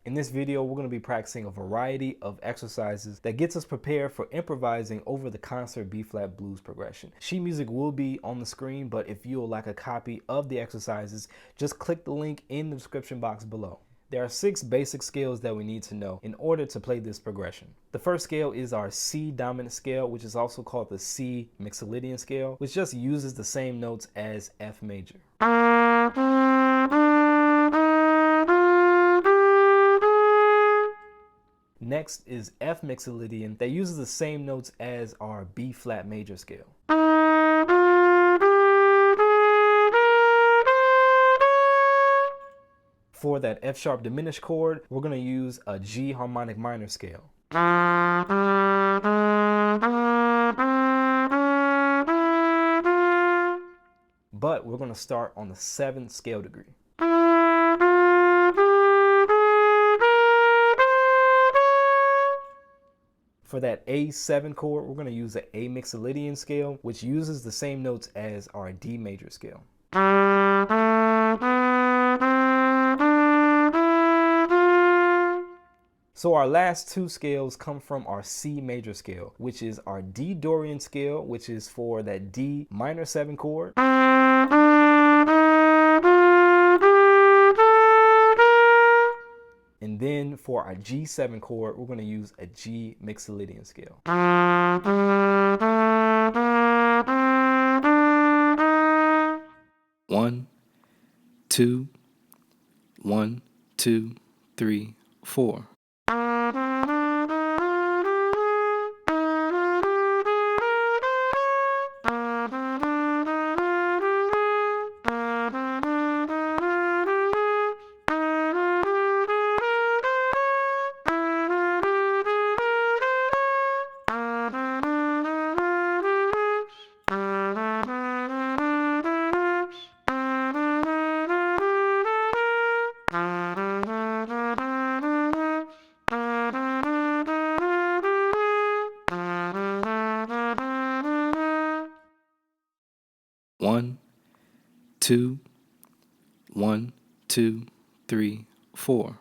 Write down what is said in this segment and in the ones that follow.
In this video, we're going to be practicing a variety of exercises that gets us prepared for improvising over the concert B-flat blues progression. Sheet music will be on the screen, but if you would like a copy of the exercises, just click the link in the description box below. There are 6 basic scales that we need to know in order to play this progression. The first scale is our C dominant scale, which is also called the C mixolydian scale, which just uses the same notes as F major. Next is F mixolydian that uses the same notes as our B flat major scale. For that F sharp diminished chord, we're going to use a G harmonic minor scale. But we're going to start on the 7th scale degree. For that A7 chord, we're going to use the A mixolydian scale, which uses the same notes as our D major scale. So our last 2 scales come from our C major scale, which is our D Dorian scale, which is for that D minor 7 chord. And then for our G7 chord, we're going to use a G mixolydian scale. 1, 2, 1, 2, 3, 4. One, two, 1, 2, 3, 4.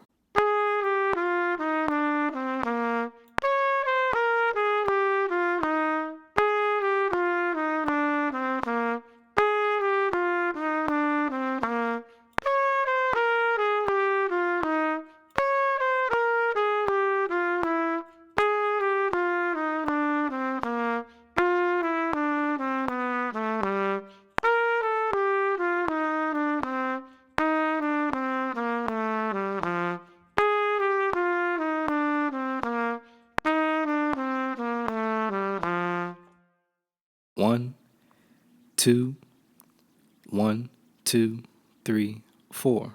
One, 2, 1, 2, 3, 4.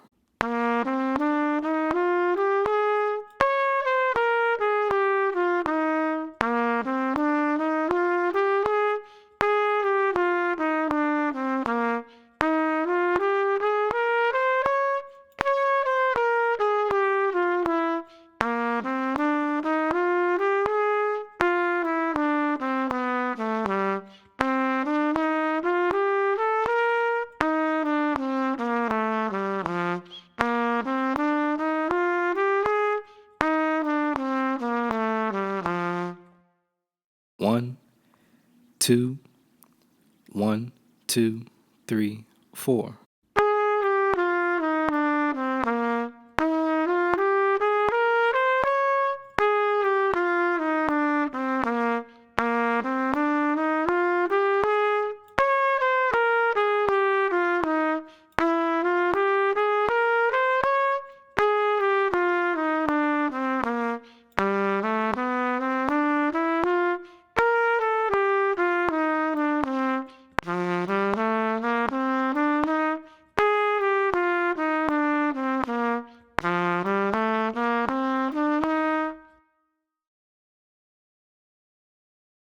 One, 2, 1, 2, 3, 4.